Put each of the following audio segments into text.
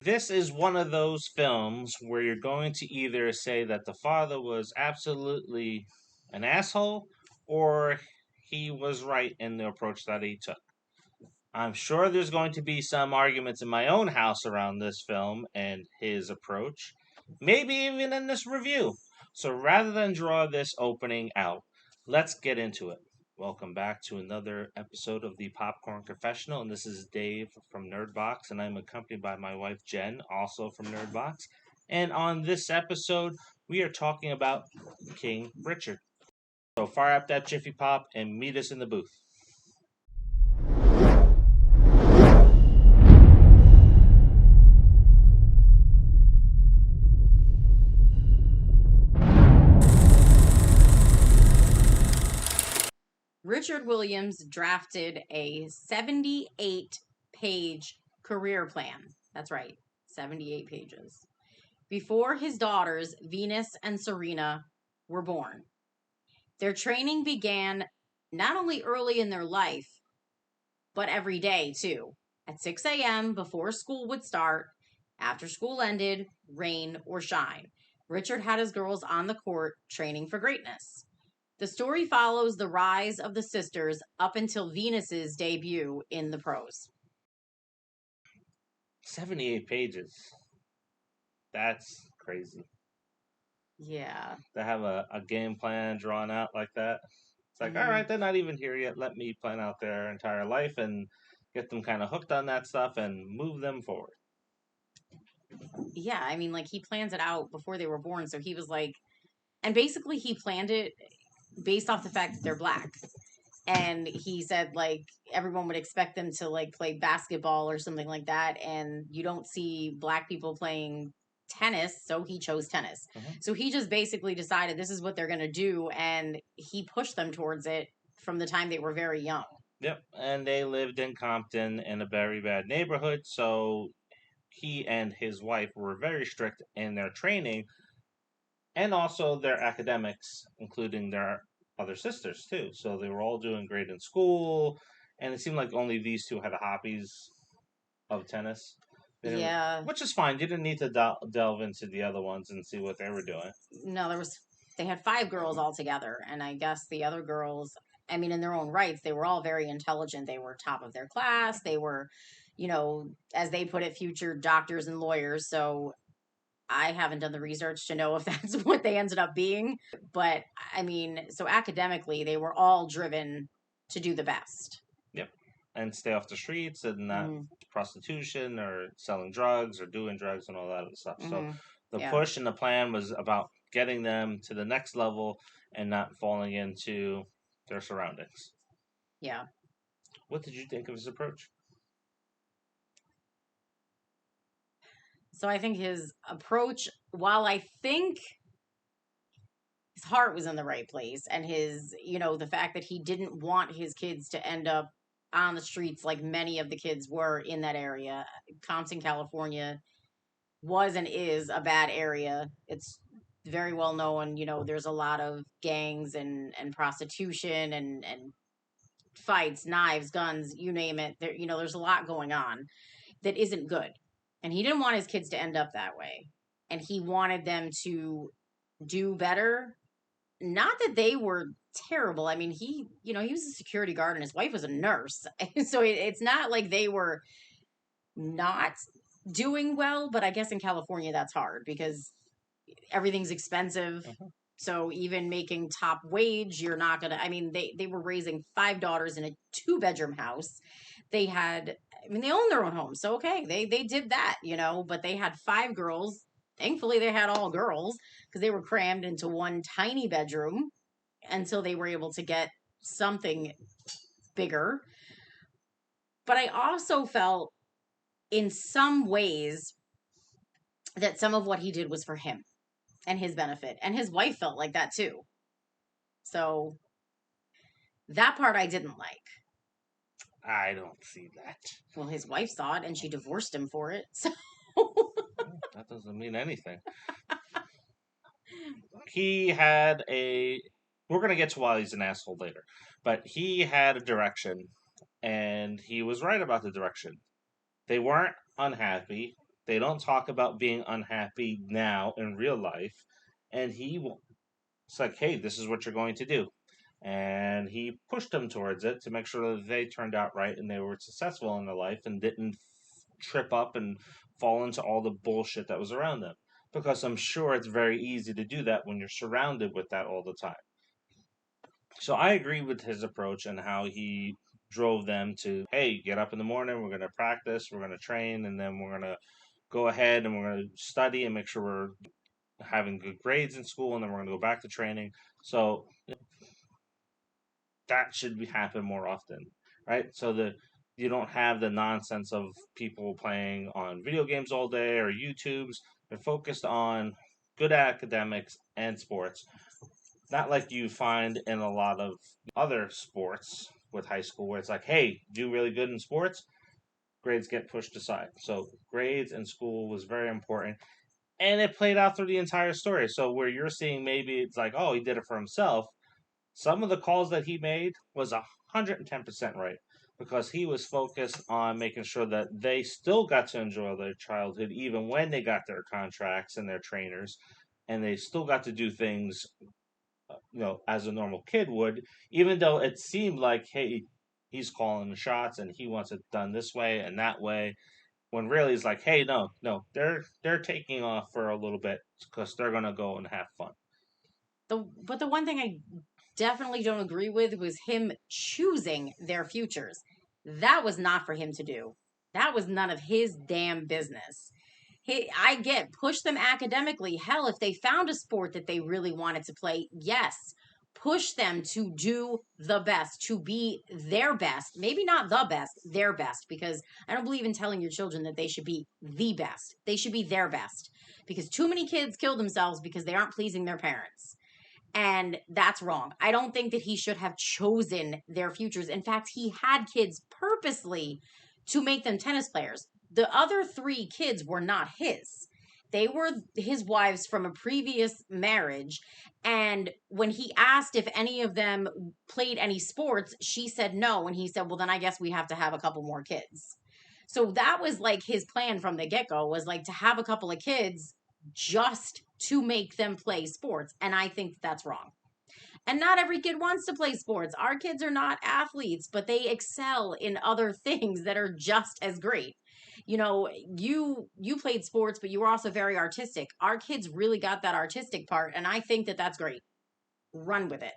this is one of those films where you're going to either say that the father was absolutely an asshole or he was right in the approach that he took. I'm sure there's going to be some arguments in my own house around this film and his approach, maybe even in this review. So rather than draw this opening out, let's get into it. Welcome back to another episode of the Popcorn Confessional, and this is Dave from Nerdbox, and I'm accompanied by my wife Jen, also from Nerdbox. And on this episode, we are talking about King Richard. So fire up that Jiffy Pop and meet us in the booth. Richard Williams drafted a 78-page career plan. That's right, 78 pages. Before his daughters, Venus and Serena, were born. Their training began not only early in their life, but every day too. At 6 a.m. before school would start, after school ended, rain or shine. Richard had his girls on the court training for greatness. The story follows the rise of the sisters up until Venus's debut in the pros. 78 pages. That's crazy. Yeah. To have a game plan drawn out like that. It's like, all right, they're not even here yet. Let me plan out their entire life and get them kind of hooked on that stuff and move them forward. Yeah, I mean, like, he plans it out before they were born. So he was like, and basically he planned it based off the fact that they're black. And he said, like, everyone would expect them to, like, play basketball or something like that. And you don't see black people playing tennis. So he chose tennis. Mm-hmm. So he just basically decided this is what they're going to do. And he pushed them towards it from the time they were very young. Yep. And they lived in Compton in a very bad neighborhood. So he and his wife were very strict in their training and also their academics, including their other sisters too. So they were all doing great in school, and it seemed like only these two had hobbies of tennis. Yeah. Which is fine. You didn't need to delve into the other ones and see what they were doing. No, they had 5 girls altogether, and I guess the other girls, I mean, in their own rights, they were all very intelligent. They were top of their class. They were, as they put it, future doctors and lawyers. So I haven't done the research to know if that's what they ended up being. But I mean, so academically, they were all driven to do the best. Yep. And stay off the streets and not prostitution or selling drugs or doing drugs and all that other stuff. So the push and the plan was about getting them to the next level and not falling into their surroundings. Yeah. What did you think of his approach? So I think his approach, while I think his heart was in the right place, and his, the fact that he didn't want his kids to end up on the streets like many of the kids were in that area. Compton, California was and is a bad area. It's very well known, there's a lot of gangs and prostitution and fights, knives, guns, you name it. There's a lot going on that isn't good. And he didn't want his kids to end up that way. And he wanted them to do better. Not that they were terrible. I mean, he was a security guard and his wife was a nurse. So it's not like they were not doing well, but I guess in California that's hard because everything's expensive. So even making top wage, you're not going to, I mean, they were raising 5 daughters in a 2-bedroom house. They owned their own home. So, okay, they did that, but they had 5 girls. Thankfully, they had all girls because they were crammed into one tiny bedroom until they were able to get something bigger. But I also felt in some ways that some of what he did was for him and his benefit. And his wife felt like that too. So that part I didn't like. I don't see that. Well, his wife saw it and she divorced him for it. So that doesn't mean anything. He had we're going to get to why he's an asshole later, but he had a direction and he was right about the direction. They weren't unhappy. They don't talk about being unhappy now in real life. And it's like, hey, this is what you're going to do. And he pushed them towards it to make sure that they turned out right and they were successful in their life and didn't trip up and fall into all the bullshit that was around them. Because I'm sure it's very easy to do that when you're surrounded with that all the time. So I agree with his approach and how he drove them to, hey, get up in the morning, we're going to practice, we're going to train, and then we're going to go ahead and we're going to study and make sure we're having good grades in school, and then we're going to go back to training. So that should happen more often, right? So that you don't have the nonsense of people playing on video games all day or YouTubes. They're focused on good academics and sports, not like you find in a lot of other sports with high school where it's like, hey, do really good in sports, grades get pushed aside. So grades in school was very important. And it played out through the entire story. So where you're seeing maybe it's like, oh, he did it for himself. Some of the calls that he made was 110% right because he was focused on making sure that they still got to enjoy their childhood even when they got their contracts and their trainers, and they still got to do things as a normal kid would, even though it seemed like, hey, he's calling the shots and he wants it done this way and that way. When really it's like, hey, no, no, they're taking off for a little bit because they're gonna go and have fun. But the one thing I definitely don't agree with was him choosing their futures. That was not for him to do. That was none of his damn business. I get push them academically. Hell, if they found a sport that they really wanted to play, yes, push them to do the best, to be their best. Maybe not the best, their best, because I don't believe in telling your children that they should be the best. They should be their best because too many kids kill themselves because they aren't pleasing their parents. And that's wrong. I don't think that he should have chosen their futures. In fact, he had kids purposely to make them tennis players. The other three kids were not his. They were his wives from a previous marriage. And when he asked if any of them played any sports, she said no. And he said, well, then I guess we have to have a couple more kids. So that was like his plan from the get go, was like to have a couple of kids just to make them play sports. And I think that's wrong. And not every kid wants to play sports. Our kids are not athletes, but they excel in other things that are just as great. You know, you played sports, but you were also very artistic. Our kids really got that artistic part, and I think that that's great. Run with it.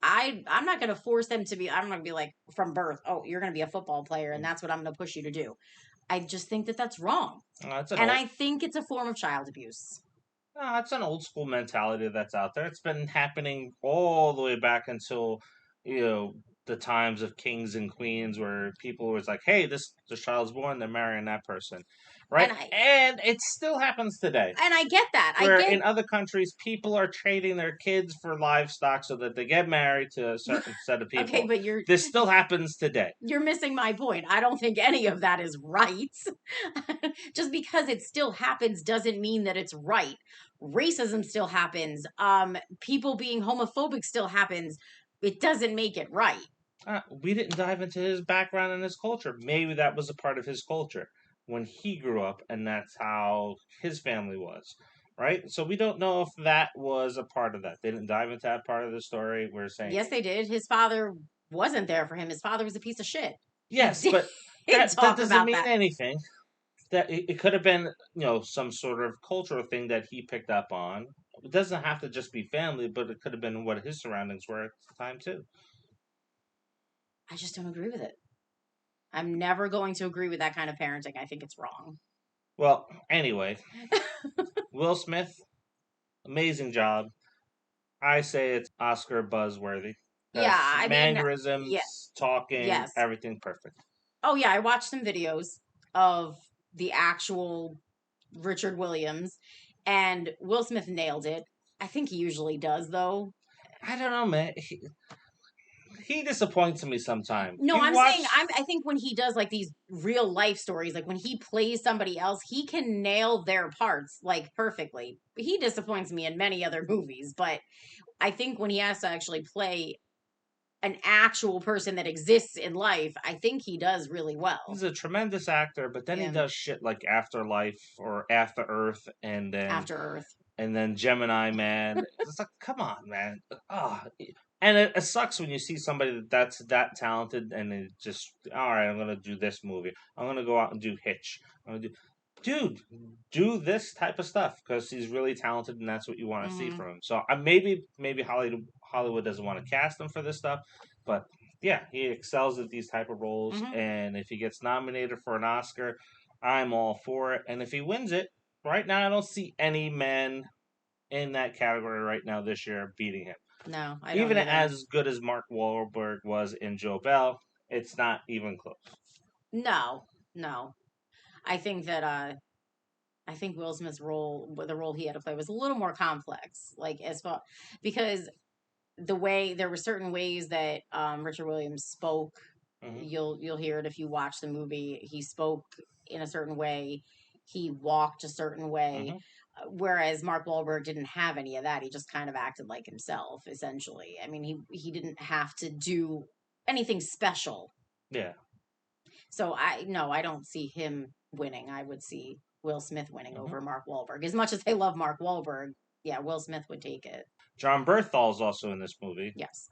I'm not going to force them to be. I'm not going to be like from birth. Oh, you're going to be a football player, and that's what I'm going to push you to do. I just think that that's wrong, That's and I think it's a form of child abuse. it's an old school mentality that's out there. It's been happening all the way back until you know the times of kings and queens, where people was like, "Hey, this child's born, they're marrying that person," And right? I And it still happens today. and I get that. I Where get in other countries, people are trading their kids for livestock so that they get married to a certain set of okay, people. but This still happens today. you're missing my point. I don't think any of that is right. Just because it still happens doesn't mean that it's right. Racism still happens. People being homophobic still happens. It doesn't make it right. We didn't dive into his background and his culture. Maybe that was a part of his culture when he grew up, and that's how his family was, right? So we don't know if that was a part of that. They didn't dive into that part of the story. We're saying Yes, they did. His father wasn't there for him. His father was a piece of shit. He yes, but did that talk doesn't about mean that. anything. That it could have been some sort of cultural thing that he picked up on. It doesn't have to just be family, but it could have been what his surroundings were at the time too. I just don't agree with it. I'm never going to agree with that kind of parenting. I think it's wrong. Well, anyway, Will Smith, amazing job. I say it's Oscar buzzworthy. Yeah, I mean, yeah, Mannerisms, talking, yes. everything perfect. Oh yeah, I watched some videos of the actual Richard Williams, and Will Smith nailed it. I think he usually does, though. I don't know, man. He disappoints me sometimes. No, You I'm saying watch, I think when he does like these real life stories, like when he plays somebody else, he can nail their parts like perfectly. He disappoints me in many other movies, but I think when he has to actually play an actual person that exists in life, I think he does really well. He's a tremendous actor, but then he Yeah. does shit like Afterlife or After Earth, After Earth. and then Gemini Man. It's like, come on, man. And it sucks when you see somebody that's that talented and they just, all right, I'm gonna do this movie. I'm gonna go out and do Hitch. I'm gonna do, dude, do this type of stuff because he's really talented and that's what you want to see Mm-hmm. from him. So maybe Hollywood doesn't want to cast him for this stuff, but yeah, he excels at these type of roles, Mm-hmm. and if he gets nominated for an Oscar, I'm all for it. And if he wins it, right now I don't see any men in that category right now this year beating him. No, I don't Even either. as good as Mark Wahlberg was in Joe Bell, it's not even close. No, no. I think that I think Will Smith's role, the role he had to play, was a little more complex. Like as far because the way there were certain ways that Richard Williams spoke. Hmm. You'll hear it if you watch the movie. He spoke in a certain way. He walked a certain way. Hmm. Whereas Mark Wahlberg didn't have any of that. He just kind of acted like himself, essentially. I mean, he didn't have to do anything special. Yeah. So I don't see him winning. I would see Will Smith winning Hmm. over Mark Wahlberg. As much as I love Mark Wahlberg, yeah, Will Smith would take it. John Berthal's also in this movie. Yes.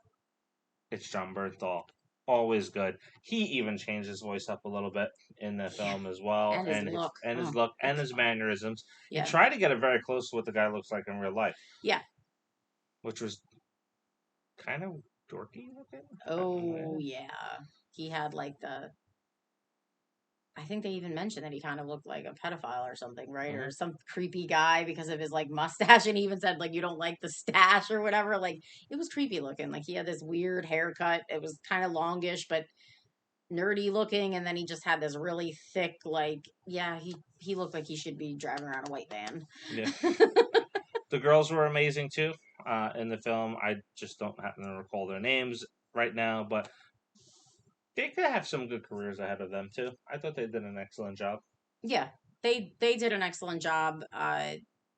It's John Berthal. Always good. He even changed his voice up a little bit in the Yeah. film as well, And his look. and his Oh, look and it's his mannerisms. He yeah. tried to get it very close to what the guy looks like in real life, Yeah. which was kind of dorky looking. Oh yeah. He had like the I think they even mentioned that he kind of looked like a pedophile or something, right? Mm-hmm. Or some creepy guy because of his like mustache, and he even said like you don't like the stash or whatever. Like it was creepy looking. Like he had this weird haircut. It was kind of longish, but nerdy looking, and then he just had this really thick, like yeah, he looked like he should be driving around a white van. Yeah, the girls were amazing too in the film. I just don't happen to recall their names right now, but they could have some good careers ahead of them too. I thought they did an excellent job. Yeah, they did an excellent job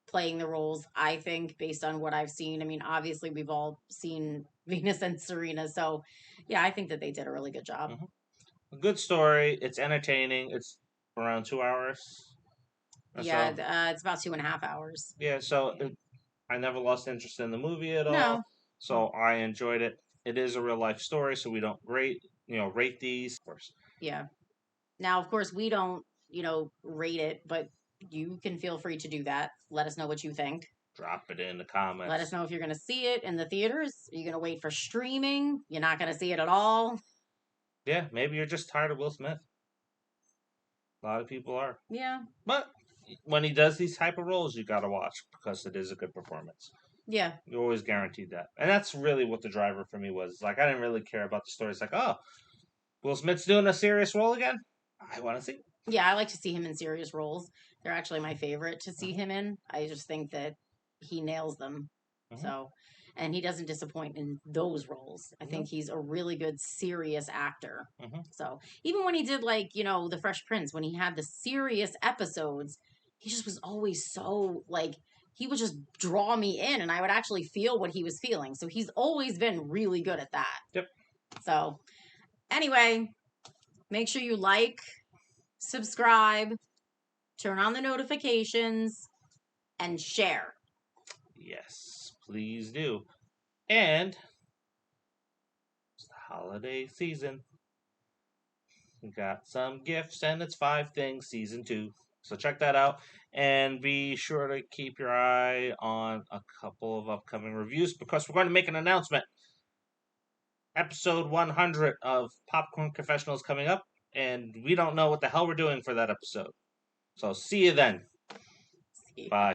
playing the roles. I think based on what I've seen. I mean, obviously we've all seen Venus and Serena, so yeah, I think that they did a really good job. Hmm. A good story. It's entertaining. It's around 2 hours or Yeah, so. it's about 2.5 hours. Yeah, I never lost interest in the movie at all. No, So I enjoyed it. It is a real life story, so we don't rate these. Of course, yeah. Now, of course, we don't, rate it, but you can feel free to do that. Let us know what you think. drop it in the Let us comments. know if you're going to see it in the theaters. Are you going to wait for streaming? You're not going to see it at all? Yeah, maybe you're just tired of Will Smith. A lot of people are, Yeah. but when he does these type of roles, you gotta watch because it is a good performance. Yeah. You're always guaranteed that, and that's really what the driver for me was. Like I didn't really care about the story. It's like, oh, Will Smith's doing a serious role again. I want to see. Yeah, I like to see him in serious roles. They're actually my favorite to see him in. I just think that he nails them. Mm-hmm. So, and he doesn't disappoint in those roles. I think he's a really good serious actor. Mm-hmm. So, even when he did like, The Fresh Prince, when he had the serious episodes, he just was always so like he would just draw me in and I would actually feel what he was feeling. So, he's always been really good at that. Yep. So, anyway, make sure you like, subscribe, turn on the notifications, and share. Yes, please do. And it's the holiday season. We got some gifts, and it's 5 Things Season 2. So check that out, and be sure to keep your eye on a couple of upcoming reviews because we're going to make an announcement. Episode 100 of Popcorn Confessional is coming up, and we don't know what the hell we're doing for that episode. So see you then. See. Bye.